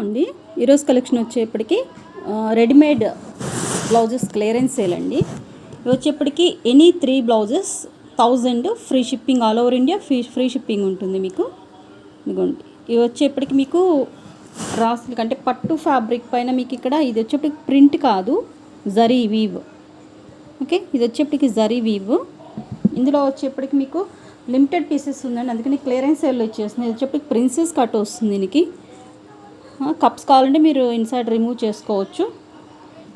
అండి. ఈరోజు కలెక్షన్ వచ్చేప్పటికి రెడీమేడ్ బ్లౌజెస్ క్లియరెన్స్ సేల్ అండి. ఇవి వచ్చేప్పటికి any 3 blouses 1000 free shipping, all over India free shipping ఉంటుంది మీకు. ఇదిగోండి, ఇవి వచ్చేప్పటికి మీకు రాసులు అంటే పట్టు ఫ్యాబ్రిక్ పైన మీకు ఇక్కడ ఇది వచ్చేప్పటికి ప్రింట్ కాదు, జరీ వీవ్. ఓకే, ఇది వచ్చేప్పటికి జరీ వీవ్. ఇందులో వచ్చేప్పటికి మీకు లిమిటెడ్ పీసెస్ ఉందండి, అందుకని క్లియరెన్స్ సేల్లో ఇచ్చేస్తుంది. ఇది వచ్చేప్పటికి ప్రిన్సెస్ కట్ వస్తుంది. దీనికి కప్స్ కావాలంటే మీరు ఇన్సైడ్ రిమూవ్ చేసుకోవచ్చు.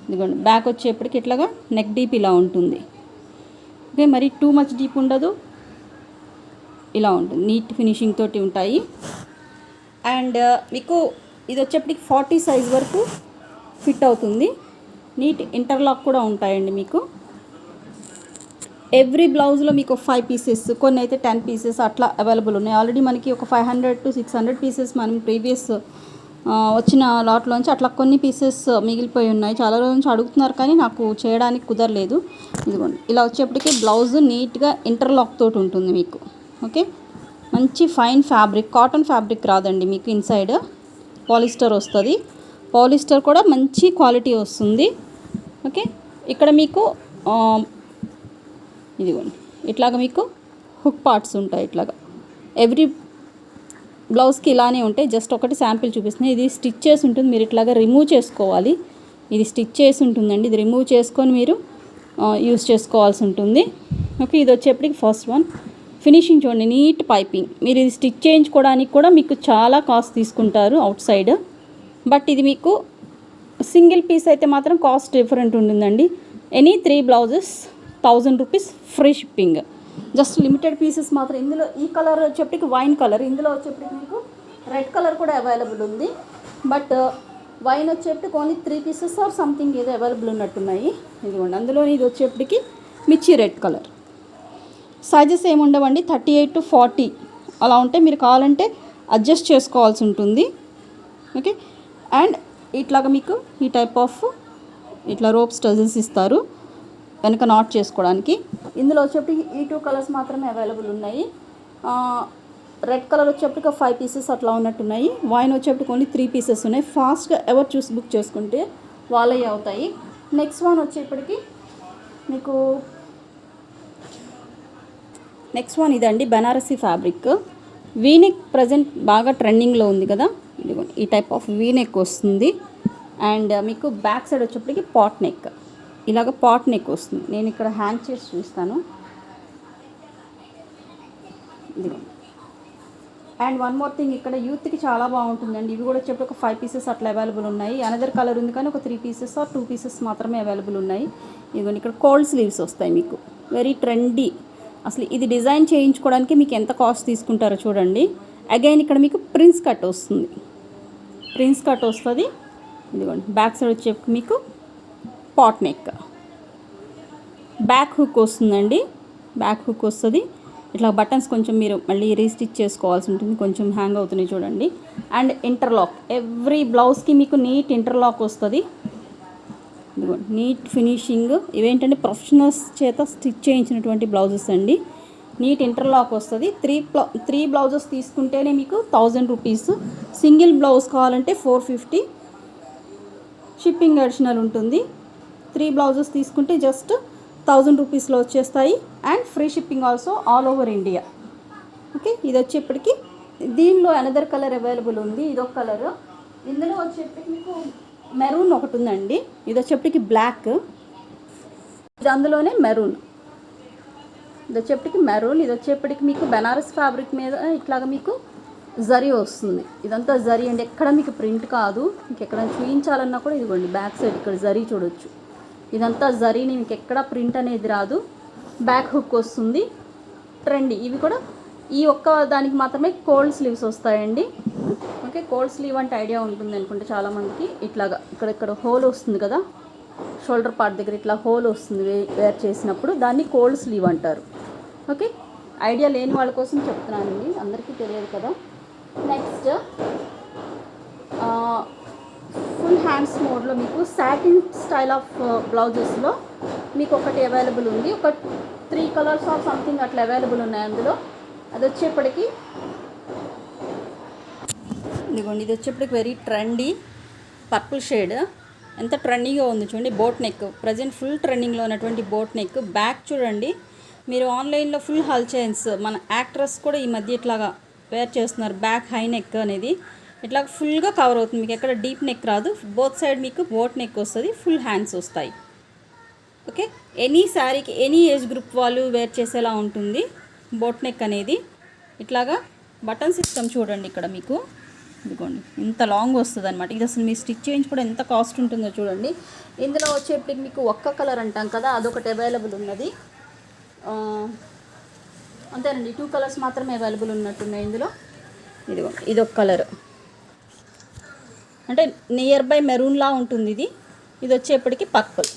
ఇదిగోండి, బ్యాక్ వచ్చేప్పటికి ఇట్లాగా నెక్ డీప్ ఇలా ఉంటుంది. ఓకే, మరి టూ మచ్ డీప్ ఉండదు, ఇలా ఉంటుంది. నీట్ ఫినిషింగ్ తోటి ఉంటాయి. అండ్ మీకు ఇది వచ్చేప్పటికి 40 సైజ్ వరకు ఫిట్ అవుతుంది. నీట్ ఇంటర్లాక్ కూడా ఉంటాయండి మీకు. ఎవ్రీ బ్లౌజ్లో మీకు 5 పీసెస్, కొన్ని అయితే 10 పీసెస్ అట్లా అవైలబుల్ ఉన్నాయి. ఆల్రెడీ మనకి ఒక 500 to 600 పీసెస్ మనం ప్రీవియస్ వచ్చిన లాట్లోంచి అట్లా కొన్ని పీసెస్ మిగిలిపోయి ఉన్నాయి. చాలా రోజుల నుంచి అడుగుతున్నారు కానీ నాకు చేయడానికి కుదరలేదు. ఇదిగోండి, ఇలా వచ్చేప్పటికి బ్లౌజ్ నీట్గా ఇంటర్లాక్ తోటి ఉంటుంది మీకు. ఓకే, మంచి ఫైన్ ఫ్యాబ్రిక్, కాటన్ ఫ్యాబ్రిక్ రాదండి మీకు. ఇన్సైడ్ పాలిస్టర్ వస్తుంది. పాలిస్టర్ కూడా మంచి క్వాలిటీ వస్తుంది. ఓకే, ఇక్కడ మీకు ఇదిగోండి ఇట్లాగా మీకు హుక్ పార్ట్స్ ఉంటాయి. ఇట్లాగా ఎవ్రీ బ్లౌజ్కి ఇలానే ఉంటాయి. జస్ట్ ఒకటి శాంపిల్ చూపిస్తున్నాయి. ఇది స్టిచ్ చేసి ఉంటుంది, మీరు ఇట్లాగా రిమూవ్ చేసుకోవాలి. ఇది స్టిచ్ చేసి ఉంటుందండి, ఇది రిమూవ్ చేసుకొని మీరు యూస్ చేసుకోవాల్సి ఉంటుంది. ఓకే, ఇది వచ్చేప్పటికి ఫస్ట్ వన్. ఫినిషింగ్ చూడండి, నీట్ పైపింగ్. మీరు ఇది స్టిచ్ చేయించుకోవడానికి కూడా మీకు చాలా కాస్ట్ తీసుకుంటారు అవుట్ సైడ్. బట్ ఇది మీకు సింగిల్ పీస్ అయితే మాత్రం కాస్ట్ డిఫరెంట్ ఉంటుందండి. Any 3 blouses 1000 rupees free shipping. Just limited pieces మాత్రం. ఇందులో ఈ కలర్ వచ్చేప్పటికి వైన్ కలర్, ఇందులో వచ్చేప్పటికి మీకు రెడ్ కలర్ కూడా అవైలబుల్ ఉంది. బట్ వైన్ వచ్చేప్పటికి ఓన్లీ 3 పీసెస్ ఆర్ సంథింగ్ ఏదో అవైలబుల్ ఉన్నట్టున్నాయి. ఇదిగోండి, అందులో ఇది వచ్చేప్పటికి మిర్చి రెడ్ కలర్. సైజెస్ ఏమి ఉండవండి, 38 to 40 అలా ఉంటాయి. మీరు కావాలంటే అడ్జస్ట్ చేసుకోవాల్సి ఉంటుంది. ఓకే, అండ్ ఇట్లాగా మీకు ఈ టైప్ ఆఫ్ ఇట్లా రోప్ స్టజల్స్ ఇస్తారు వెనక నాట్ చేసుకోవడానికి. ఇందులో వచ్చేప్పటికి ఈ 2 కలర్స్ మాత్రమే అవైలబుల్ ఉన్నాయి. రెడ్ కలర్ వచ్చేప్పటికి 5 పీసెస్ అట్లా ఉన్నట్టున్నాయి. వైన్ వచ్చేప్పటికి ఓన్లీ 3 పీసెస్ ఉన్నాయి. ఫాస్ట్గా ఎవరు చూసి బుక్ చేసుకుంటే వాళ్ళవి అవుతాయి. నెక్స్ట్ వన్ వచ్చేప్పటికి మీకు నెక్స్ట్ వన్ ఇదండి, బనారసీ ఫ్యాబ్రిక్. వీనెక్ ప్రజెంట్ బాగా ట్రెండింగ్లో ఉంది కదా. ఇదిగోండి, ఈ టైప్ ఆఫ్ వీనెక్ వస్తుంది. అండ్ మీకు బ్యాక్ సైడ్ వచ్చేప్పటికి పాట్ నెక్, ఇలాగ పాట్ నెక్ వస్తుంది. నేను ఇక్కడ హ్యాంగ్ చేసి చూస్తాను. ఇదిగోండి, అండ్ వన్ మోర్ థింగ్, ఇక్కడ యూత్కి చాలా బాగుంటుందండి. ఇవి కూడా వచ్చేప్పుడు ఒక 5 పీసెస్ అట్లా అవైలబుల్ ఉన్నాయి. అనదర్ కలర్ ఉంది కానీ ఒక 3 పీసెస్ ఆర్ 2 పీసెస్ మాత్రమే అవైలబుల్ ఉన్నాయి. ఇదిగోండి, ఇక్కడ కోల్డ్ స్లీవ్స్ వస్తాయి మీకు. Very trendy. అసలు ఇది డిజైన్ చేయించుకోవడానికి మీకు ఎంత కాస్ట్ తీసుకుంటారో చూడండి. అగైన్ ఇక్కడ మీకు ప్రిన్స్ కట్ వస్తుంది. ప్రిన్స్ కట్ వస్తుంది. ఇదిగోండి, బ్యాక్ సైడ్ వచ్చే మీకు పాట్ నెక్, బ్యాక్ హుక్ వస్తుందండి. బ్యాక్ హుక్ వస్తుంది. ఇట్లా బటన్స్ కొంచెం మీరు మళ్ళీ రీస్టిచ్ చేసుకోవాల్సి ఉంటుంది, కొంచెం హ్యాంగ్ అవుతున్నాయి చూడండి. అండ్ ఇంటర్లాక్, ఎవ్రీ బ్లౌజ్కి మీకు నీట్ ఇంటర్లాక్ వస్తుంది. ఇదిగోండి, నీట్ ఫినిషింగ్. ఇవేంటంటే ప్రొఫెషనల్స్ చేత స్టిచ్ చేయించినటువంటి బ్లౌజెస్ అండి. నీట్ ఇంటర్లాక్ వస్తుంది. 3 బ్లౌజెస్ తీసుకుంటేనే మీకు 1000 రూపీస్. సింగిల్ బ్లౌజ్ కావాలంటే 450 షిప్పింగ్ అడిషనల్ ఉంటుంది. 3 బ్లౌజెస్ తీసుకుంటే జస్ట్ 1000 రూపీస్లో వచ్చేస్తాయి. And free shipping also all over India. Okay, ఇది వచ్చేప్పటికి దీనిలో అనదర్ కలర్ అవైలబుల్ ఉంది. ఇదొక కలర్. ఇందులో వచ్చేప్పటికి మీకు మెరూన్ ఒకటి ఉందండి. ఇది వచ్చేప్పటికి బ్లాక్, ఇది అందులోనే మెరూన్. ఇది వచ్చేప్పటికి మెరూన్. ఇది వచ్చేప్పటికి మీకు బెనారస్ ఫ్యాబ్రిక్ మీద ఇట్లాగా మీకు జరీ వస్తుంది. ఇదంతా జరీ అండి, ఎక్కడ మీకు ప్రింట్ కాదు. మీకు ఎక్కడ చూపించాలన్నా కూడా ఇదిగోండి బ్యాక్ సైడ్ ఇక్కడ జరీ చూడొచ్చు. ఇదంతా జరీని, మీకు ఎక్కడ ప్రింట్ అనేది రాదు. బ్యాక్ హుక్ వస్తుంది. ట్రెండీ. ఇవి కూడా ఈ ఒక్క దానికి మాత్రమే కోల్డ్ స్లీవ్స్ వస్తాయండి. ఓకే, కోల్డ్ స్లీవ్ అంటే ఐడియా ఉంటుంది అనుకుంటే చాలామందికి. ఇట్లాగా ఇక్కడ హోల్ వస్తుంది కదా, షోల్డర్ పార్ట్ దగ్గర ఇట్లా హోల్ వస్తుంది వేర్ చేసినప్పుడు, దాన్ని కోల్డ్ స్లీవ్ అంటారు. ఓకే, ఐడియా లేని వాళ్ళ కోసం చెప్తున్నానండి, అందరికీ తెలియదు కదా. నెక్స్ట్ ఫుల్ హ్యాండ్స్ మోడ్లో మీకు సాటిన్ స్టైల్ ఆఫ్ బ్లౌజెస్లో మీకు ఒకటి అవైలబుల్ ఉంది. ఒక 3 కలర్స్ ఆఫ్ సంథింగ్ అట్లా అవైలబుల్ ఉన్నాయి అందులో. అది వచ్చేప్పటికి ఇదిగోండి, ఇది వచ్చేప్పటికి వెరీ ట్రెండీ పర్పుల్ షేడ్. ఎంత ట్రెండింగ్గా ఉంది చూడండి. బోట్ నెక్ ప్రజెంట్ ఫుల్ ట్రెండింగ్లో ఉన్నటువంటి బోట్ నెక్. బ్యాక్ చూడండి, మీరు ఆన్లైన్లో ఫుల్ హల్ చైన్స్, మన యాక్ట్రెస్ కూడా ఈ మధ్య ఇట్లాగా వేర్ చేస్తున్నారు. బ్యాక్ హై నెక్ అనేది ఇట్లా ఫుల్గా కవర్ అవుతుంది, మీకు ఎక్కడ డీప్ నెక్ రాదు. బోత్ సైడ్ మీకు బోట్ నెక్ వస్తుంది, ఫుల్ హ్యాండ్స్ వస్తాయి. ఓకే, ఎనీ శారీకి ఎనీ ఏజ్ గ్రూప్ వాళ్ళు వేర్ చేసేలా ఉంటుంది బోట్ నెక్ అనేది. ఇట్లాగా బటన్ సిస్టమ్ చూడండి ఇక్కడ మీకు, ఇదిగోండి ఇంత లాంగ్ వస్తుంది అనమాట. ఇది అసలు మీ స్టిచ్ చేయించుకోవడం ఎంత కాస్ట్ ఉంటుందో చూడండి. ఇందులో వచ్చేప్పటికి మీకు ఒక్క కలర్ అంటాం కదా, అదొకటి అవైలబుల్ ఉన్నది. అంతేనండి, 2 కలర్స్ మాత్రమే అవైలబుల్ ఉన్నట్టున్నాయి ఇందులో. ఇదిగో ఇదొక కలర్, అంటే నియర్ బై మెరూన్లా ఉంటుంది ఇది. ఇది వచ్చేప్పటికి పర్పుల్.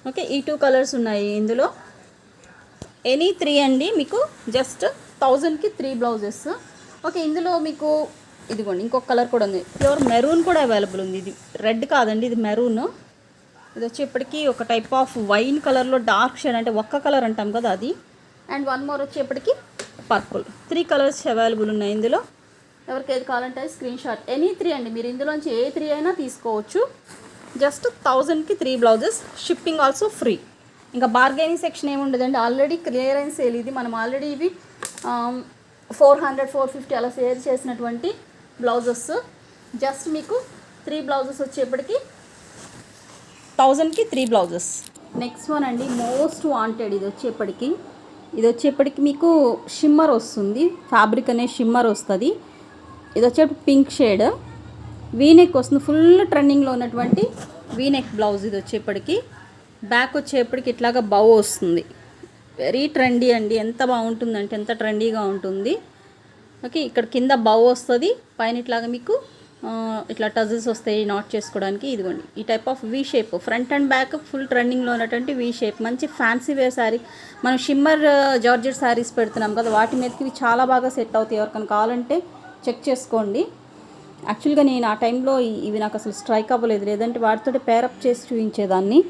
ఓకే, ఈ 2 కలర్స్ ఉన్నాయి ఇందులో. ఎనీ 3 అండి, మీకు జస్ట్ 1000కి 3 బ్లౌజెస్. ఓకే, ఇందులో మీకు ఇదిగోండి ఇంకొక కలర్ కూడా ఉంది, ప్యూర్ మెరూన్ కూడా అవైలబుల్ ఉంది. ఇది రెడ్ కాదండి, ఇది మెరూన్. ఇది వచ్చేప్పటికి ఒక టైప్ ఆఫ్ వైన్ కలర్లో డార్క్ షేడ్, అంటే ఒక్క కలర్ అంటాం కదా అది. అండ్ 1 మోర్ వచ్చేప్పటికి పర్పుల్. 3 కలర్స్ అవైలబుల్ ఉన్నాయి ఇందులో. ఎవరికి ఏది కావాలంటే స్క్రీన్ షాట్. ఎనీ 3 అండి, మీరు ఇందులోంచి ఏ 3 అయినా తీసుకోవచ్చు. జస్ట్ 1000కి 3 బ్లౌజెస్, షిప్పింగ్ ఆల్సో ఫ్రీ. ఇంకా బార్గెనింగ్ సెక్షన్ ఏమి ఉండదండి, ఆల్రెడీ క్లియరెన్స్ సేల్ ఇది. మనం ఆల్రెడీ ఇవి 400, 450 అలా సేల్ చేసినటువంటి బ్లౌజెస్. జస్ట్ మీకు 3 బ్లౌజెస్ వచ్చేప్పటికి 1000కి 3 బ్లౌజెస్. నెక్స్ట్ వన్ అండి, మోస్ట్ వాంటెడ్. ఇది వచ్చేప్పటికి మీకు షిమ్మర్ వస్తుంది, ఫ్యాబ్రిక్ అనే షిమ్మర్ వస్తుంది. ఇది వచ్చేప్పటికి పింక్ షేడ్, వీనెక్ వస్తుంది. ఫుల్ ట్రెండింగ్లో ఉన్నటువంటి వీనెక్ బ్లౌజ్. ఇది వచ్చేప్పటికి బ్యాక్ వచ్చేప్పటికి ఇట్లాగా బౌ వస్తుంది. వెరీ ట్రెండీ అండి, ఎంత బాగుంటుందంటే ఎంత ట్రెండీగా ఉంటుంది. ఓకే, ఇక్కడ కింద బౌ వస్తుంది, పైన ఇట్లాగా మీకు ఇట్లా టజిల్స్ వస్తాయి నాట్ చేసుకోవడానికి. ఇదిగోండి ఈ type of V shape, front and back full ట్రెండింగ్లో ఉన్నటువంటి వీ షేప్. మంచి ఫ్యాన్సీ వేర్ శారీ, మనం షిమ్మర్ జార్జెట్ శారీస్ పెడుతున్నాం కదా, వాటి మీదకి ఇవి చాలా బాగా సెట్ అవుతాయి. ఎవరికైనా కావాలంటే చెక్ చేసుకోండి. యాక్చువల్గా నేను ఆ టైంలో ఇవి నాకు అసలు స్ట్రైక్ అవ్వలేదు, లేదంటే వాటితో పేరప్ చేసి చూపించేదాన్ని.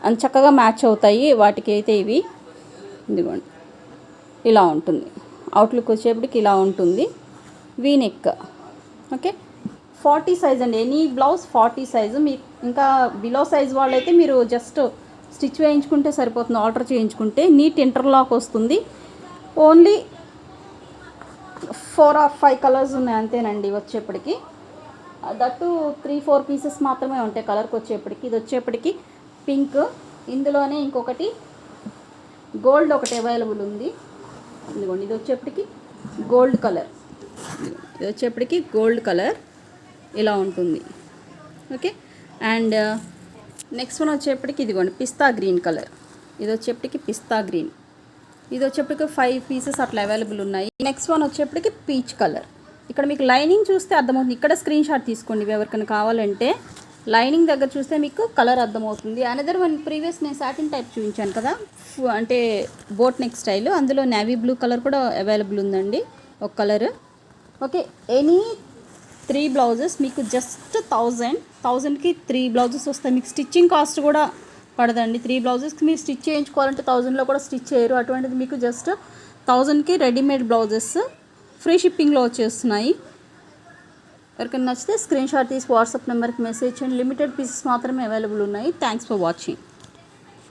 అంత చక్కగా మ్యాచ్ అవుతాయి వాటికి అయితే ఇవి. ఇదిగోండి ఇలా ఉంటుంది, అవుట్లుక్ వచ్చేప్పటికి ఇలా ఉంటుంది. వీనెక్. ఓకే, 40 సైజ్ అండి, ఎనీ బ్లౌజ్ 40 సైజు. మీకు ఇంకా బిలో సైజ్ వాళ్ళైతే మీరు జస్ట్ స్టిచ్ వేయించుకుంటే సరిపోతుంది, ఆర్డర్ చేయించుకుంటే. నీట్ ఇంటర్లాక్ వస్తుంది. ఓన్లీ 4 or 5 కలర్స్ ఉన్నాయి అంతేనండి వచ్చేప్పటికి. దట్టు 3-4 పీసెస్ మాత్రమే ఉంటాయి కలర్కి వచ్చేప్పటికి. ఇది వచ్చేప్పటికి పింక్, ఇందులోనే ఇంకొకటి గోల్డ్ ఒకటి అవైలబుల్ ఉంది. ఇదిగోండి ఇది వచ్చేప్పటికి గోల్డ్ కలర్. ఇది వచ్చేప్పటికి గోల్డ్ కలర్ ఇలా ఉంటుంది. ఓకే, అండ్ నెక్స్ట్ వన్ వచ్చేప్పటికి ఇదిగోండి పిస్తా గ్రీన్ కలర్. ఇది వచ్చేప్పటికి పిస్తా గ్రీన్. ఇది వచ్చేప్పటికి 5 పీసెస్ అట్లా అవైలబుల్ ఉన్నాయి. నెక్స్ట్ వన్ వచ్చేప్పటికి పీచ్ కలర్. ఇక్కడ మీకు లైనింగ్ చూస్తే అర్థమవుతుంది, ఇక్కడ స్క్రీన్ షాట్ తీసుకోండి ఎవరికైనా కావాలంటే. లైనింగ్ దగ్గర చూస్తే మీకు కలర్ అర్థమవుతుంది. అనదర్ వన్ ప్రీవియస్ నేను సాటిన్ టైప్ చూపించాను కదా, అంటే బోట్ నెక్ స్టైల్, అందులో నేవీ బ్లూ కలర్ కూడా అవైలబుల్ ఉందండి ఒక కలర్. ఓకే, ఎనీ 3 బ్లౌజెస్ మీకు జస్ట్ 1000కి 3 బ్లౌజెస్ వస్తాయి. మీకు స్టిచ్చింగ్ కాస్ట్ కూడా పడదండి. 3 బ్లౌజెస్కి మీరు స్టిచ్ చేయించుకోవాలంటే 1000లో కూడా స్టిచ్ చేయరు. అటువంటిది మీకు జస్ట్ 1000కి రెడీమేడ్ బ్లౌజెస్ ఫ్రీ షిప్పింగ్లో వచ్చేస్తున్నాయి. ఎవరికైనా నచ్చితే స్క్రీన్ షాట్ తీసి వాట్సాప్ నెంబర్కి మెసేజ్ చేయండి. లిమిటెడ్ పీసెస్ మాత్రమే అవైలబుల్ ఉన్నాయి. Thanks for watching.